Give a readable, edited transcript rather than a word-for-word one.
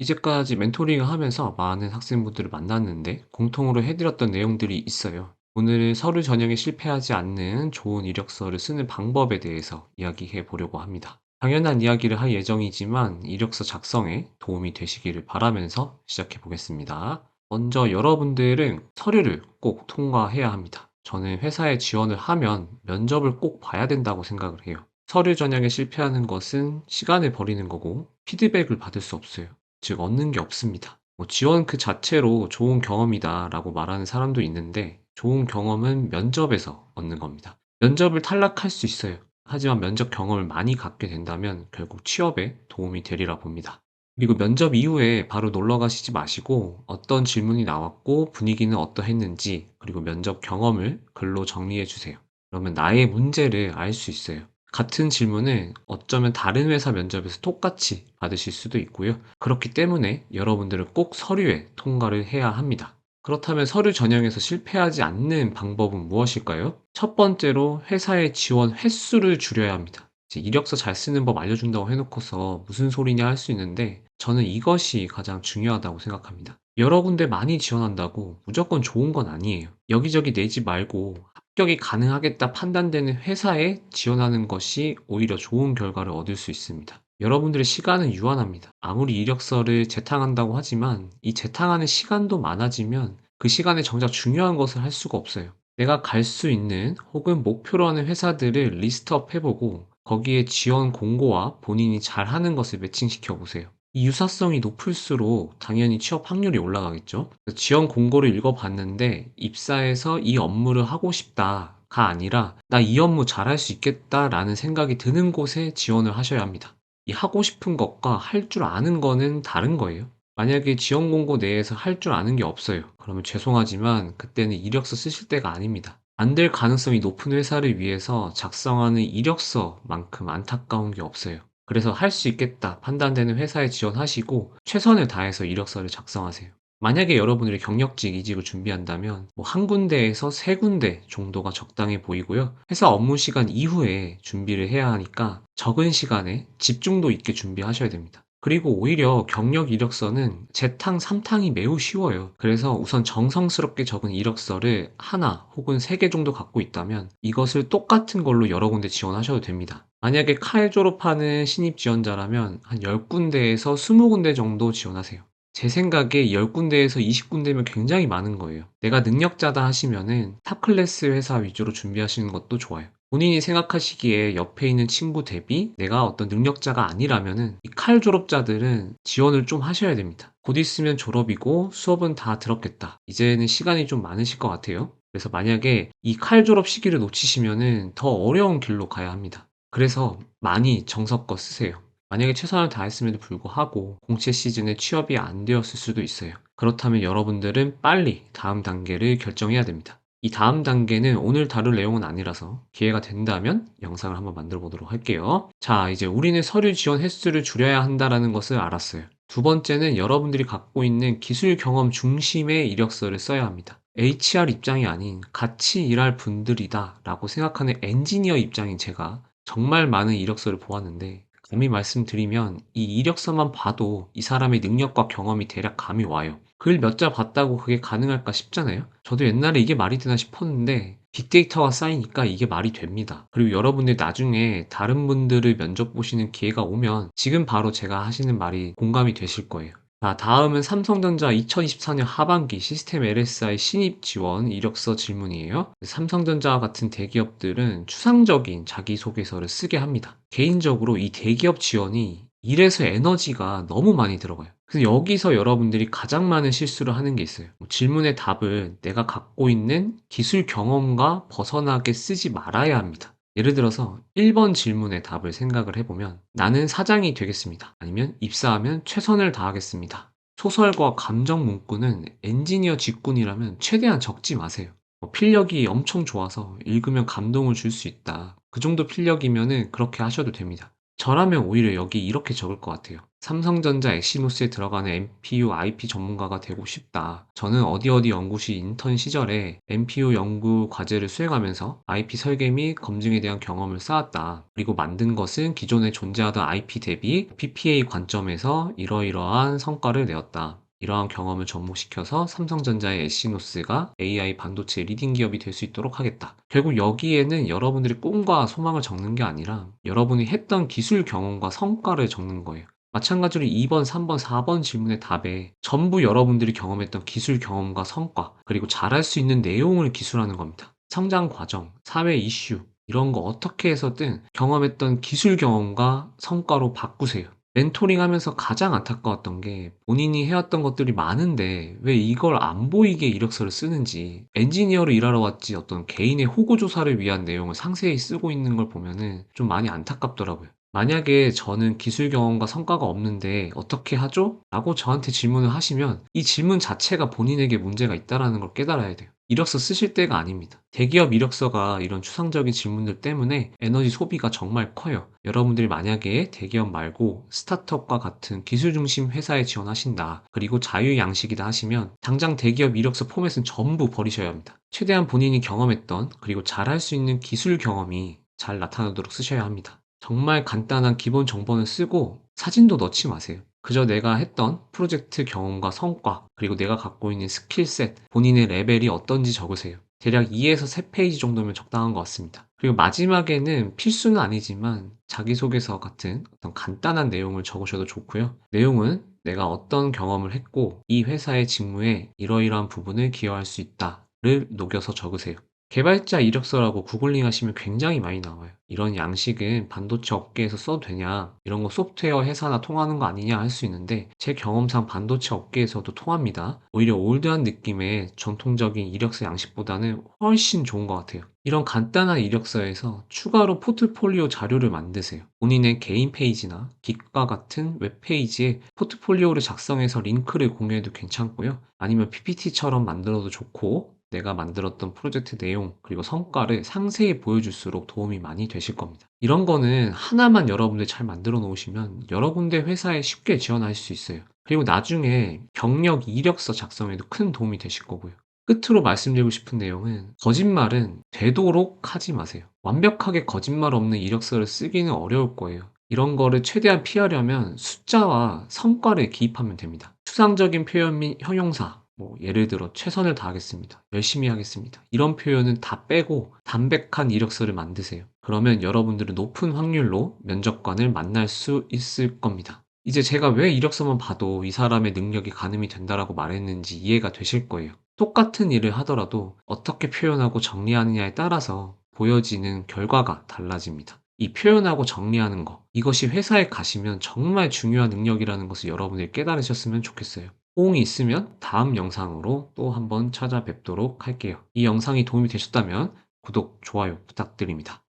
이제까지 멘토링을 하면서 많은 학생분들을 만났는데 공통으로 해드렸던 내용들이 있어요. 오늘은 서류 전형에 실패하지 않는 좋은 이력서를 쓰는 방법에 대해서 이야기해 보려고 합니다. 당연한 이야기를 할 예정이지만 이력서 작성에 도움이 되시기를 바라면서 시작해 보겠습니다. 먼저 여러분들은 서류를 꼭 통과해야 합니다. 저는 회사에 지원을 하면 면접을 꼭 봐야 된다고 생각을 해요. 서류 전형에 실패하는 것은 시간을 버리는 거고 피드백을 받을 수 없어요. 즉 얻는 게 없습니다. 지원 그 자체로 좋은 경험이다라고 말하는 사람도 있는데 좋은 경험은 면접에서 얻는 겁니다. 면접을 탈락할 수 있어요. 하지만 면접 경험을 많이 갖게 된다면 결국 취업에 도움이 되리라 봅니다. 그리고 면접 이후에 바로 놀러 가시지 마시고 어떤 질문이 나왔고 분위기는 어떠했는지 그리고 면접 경험을 글로 정리해 주세요. 그러면 나의 문제를 알 수 있어요. 같은 질문을 어쩌면 다른 회사 면접에서 똑같이 받으실 수도 있고요. 그렇기 때문에 여러분들은 꼭 서류에 통과를 해야 합니다. 그렇다면 서류 전형에서 실패하지 않는 방법은 무엇일까요? 첫 번째로 회사의 지원 횟수를 줄여야 합니다. 이제 이력서 잘 쓰는 법 알려준다고 해놓고서 무슨 소리냐 할 수 있는데 저는 이것이 가장 중요하다고 생각합니다. 여러 군데 많이 지원한다고 무조건 좋은 건 아니에요. 여기저기 내지 말고 합격이 가능하겠다 판단되는 회사에 지원하는 것이 오히려 좋은 결과를 얻을 수 있습니다. 여러분들의 시간은 유한합니다. 아무리 이력서를 재탕한다고 하지만 이 재탕하는 시간도 많아지면 그 시간에 정작 중요한 것을 할 수가 없어요. 내가 갈 수 있는 혹은 목표로 하는 회사들을 리스트업 해보고 거기에 지원 공고와 본인이 잘하는 것을 매칭시켜 보세요. 이 유사성이 높을수록 당연히 취업 확률이 올라가겠죠. 지원 공고를 읽어봤는데 입사해서 이 업무를 하고 싶다가 아니라 나 이 업무 잘할 수 있겠다라는 생각이 드는 곳에 지원을 하셔야 합니다. 이 하고 싶은 것과 할 줄 아는 거는 다른 거예요. 만약에 지원 공고 내에서 할 줄 아는 게 없어요. 그러면 죄송하지만 그때는 이력서 쓰실 때가 아닙니다. 안 될 가능성이 높은 회사를 위해서 작성하는 이력서만큼 안타까운 게 없어요. 그래서 할 수 있겠다 판단되는 회사에 지원하시고 최선을 다해서 이력서를 작성하세요. 만약에 여러분들이 경력직 이직을 준비한다면 한 군데에서 세 군데 정도가 적당해 보이고요. 회사 업무 시간 이후에 준비를 해야 하니까 적은 시간에 집중도 있게 준비하셔야 됩니다. 그리고 오히려 경력 이력서는 재탕, 삼탕이 매우 쉬워요. 그래서 우선 정성스럽게 적은 이력서를 하나 혹은 세 개 정도 갖고 있다면 이것을 똑같은 걸로 여러 군데 지원하셔도 됩니다. 만약에 칼 졸업하는 신입 지원자라면 한 10군데에서 20군데 정도 지원하세요. 제 생각에 10군데에서 20군데면 굉장히 많은 거예요. 내가 능력자다 하시면은 탑 클래스 회사 위주로 준비하시는 것도 좋아요. 본인이 생각하시기에 옆에 있는 친구 대비 내가 어떤 능력자가 아니라면은 이 칼 졸업자들은 지원을 좀 하셔야 됩니다. 곧 있으면 졸업이고 수업은 다 들었겠다. 이제는 시간이 좀 많으실 것 같아요. 그래서 만약에 이 칼 졸업 시기를 놓치시면은 더 어려운 길로 가야 합니다. 그래서 많이 정성껏 쓰세요. 만약에 최선을 다했음에도 불구하고 공채 시즌에 취업이 안 되었을 수도 있어요. 그렇다면 여러분들은 빨리 다음 단계를 결정해야 됩니다. 이 다음 단계는 오늘 다룰 내용은 아니라서 기회가 된다면 영상을 한번 만들어 보도록 할게요. 자, 이제 우리는 서류 지원 횟수를 줄여야 한다는 것을 알았어요. 두 번째는 여러분들이 갖고 있는 기술 경험 중심의 이력서를 써야 합니다. HR 입장이 아닌 같이 일할 분들이다 라고 생각하는 엔지니어 입장인 제가 정말 많은 이력서를 보았는데 감히 말씀드리면 이 이력서만 봐도 이 사람의 능력과 경험이 대략 감이 와요. 글 몇 자 봤다고 그게 가능할까 싶잖아요. 저도 옛날에 이게 말이 되나 싶었는데 빅데이터가 쌓이니까 이게 말이 됩니다. 그리고 여러분들 나중에 다른 분들을 면접 보시는 기회가 오면 지금 바로 제가 하시는 말이 공감이 되실 거예요. 자, 다음은 삼성전자 2024년 하반기 시스템 LSI 신입 지원 이력서 질문이에요. 삼성전자와 같은 대기업들은 추상적인 자기소개서를 쓰게 합니다. 개인적으로 이 대기업 지원이 일에서 에너지가 너무 많이 들어가요. 그래서 여기서 여러분들이 가장 많은 실수를 하는 게 있어요. 질문의 답을 내가 갖고 있는 기술 경험과 벗어나게 쓰지 말아야 합니다. 예를 들어서 1번 질문의 답을 생각을 해보면 나는 사장이 되겠습니다. 아니면 입사하면 최선을 다하겠습니다. 소설과 감정 문구는 엔지니어 직군이라면 최대한 적지 마세요. 필력이 엄청 좋아서 읽으면 감동을 줄 수 있다. 그 정도 필력이면은 그렇게 하셔도 됩니다. 저라면 오히려 여기 이렇게 적을 것 같아요. 삼성전자 엑시노스에 들어가는 NPU IP 전문가가 되고 싶다. 저는 어디 어디 연구실 인턴 시절에 NPU 연구 과제를 수행하면서 IP 설계 및 검증에 대한 경험을 쌓았다. 그리고 만든 것은 기존에 존재하던 IP 대비 PPA 관점에서 이러이러한 성과를 내었다. 이러한 경험을 접목시켜서 삼성전자의 엑시노스가 AI 반도체 리딩 기업이 될 수 있도록 하겠다. 결국 여기에는 여러분들이 꿈과 소망을 적는 게 아니라 여러분이 했던 기술 경험과 성과를 적는 거예요. 마찬가지로 2번, 3번, 4번 질문의 답에 전부 여러분들이 경험했던 기술 경험과 성과, 그리고 잘할 수 있는 내용을 기술하는 겁니다. 성장 과정, 사회 이슈, 이런 거 어떻게 해서든 경험했던 기술 경험과 성과로 바꾸세요. 멘토링 하면서 가장 안타까웠던 게 본인이 해왔던 것들이 많은데 왜 이걸 안 보이게 이력서를 쓰는지, 엔지니어로 일하러 왔지 어떤 개인의 호구 조사를 위한 내용을 상세히 쓰고 있는 걸 보면은 좀 많이 안타깝더라고요. 만약에 저는 기술 경험과 성과가 없는데 어떻게 하죠? 라고 저한테 질문을 하시면 이 질문 자체가 본인에게 문제가 있다는 걸 깨달아야 돼요. 이력서 쓰실 때가 아닙니다. 대기업 이력서가 이런 추상적인 질문들 때문에 에너지 소비가 정말 커요. 여러분들이 만약에 대기업 말고 스타트업과 같은 기술 중심 회사에 지원하신다. 그리고 자유양식이다 하시면 당장 대기업 이력서 포맷은 전부 버리셔야 합니다. 최대한 본인이 경험했던 그리고 잘할 수 있는 기술 경험이 잘 나타나도록 쓰셔야 합니다. 정말 간단한 기본 정보는 쓰고 사진도 넣지 마세요. 그저 내가 했던 프로젝트 경험과 성과, 그리고 내가 갖고 있는 스킬셋, 본인의 레벨이 어떤지 적으세요. 대략 2에서 3페이지 정도면 적당한 것 같습니다. 그리고 마지막에는 필수는 아니지만 자기소개서 같은 어떤 간단한 내용을 적으셔도 좋고요. 내용은 내가 어떤 경험을 했고 이 회사의 직무에 이러이러한 부분을 기여할 수 있다를 녹여서 적으세요. 개발자 이력서라고 구글링 하시면 굉장히 많이 나와요. 이런 양식은 반도체 업계에서 써도 되냐, 이런 거 소프트웨어 회사나 통하는 거 아니냐 할 수 있는데 제 경험상 반도체 업계에서도 통합니다. 오히려 올드한 느낌의 전통적인 이력서 양식보다는 훨씬 좋은 것 같아요. 이런 간단한 이력서에서 추가로 포트폴리오 자료를 만드세요. 본인의 개인 페이지나 기과 같은 웹페이지에 포트폴리오를 작성해서 링크를 공유해도 괜찮고요. 아니면 PPT처럼 만들어도 좋고 내가 만들었던 프로젝트 내용 그리고 성과를 상세히 보여줄수록 도움이 많이 되실 겁니다. 이런 거는 하나만 여러분들 잘 만들어 놓으시면 여러 군데 회사에 쉽게 지원할 수 있어요. 그리고 나중에 경력 이력서 작성에도 큰 도움이 되실 거고요. 끝으로 말씀드리고 싶은 내용은 거짓말은 되도록 하지 마세요. 완벽하게 거짓말 없는 이력서를 쓰기는 어려울 거예요. 이런 거를 최대한 피하려면 숫자와 성과를 기입하면 됩니다. 추상적인 표현 및 형용사, 뭐 예를 들어 최선을 다하겠습니다. 열심히 하겠습니다. 이런 표현은 다 빼고 담백한 이력서를 만드세요. 그러면 여러분들은 높은 확률로 면접관을 만날 수 있을 겁니다. 이제 제가 왜 이력서만 봐도 이 사람의 능력이 가늠이 된다라고 말했는지 이해가 되실 거예요. 똑같은 일을 하더라도 어떻게 표현하고 정리하느냐에 따라서 보여지는 결과가 달라집니다. 이 표현하고 정리하는 거, 이것이 회사에 가시면 정말 중요한 능력이라는 것을 여러분들이 깨달으셨으면 좋겠어요. 호응이 있으면 다음 영상으로 또 한번 찾아뵙도록 할게요. 이 영상이 도움이 되셨다면 구독, 좋아요 부탁드립니다.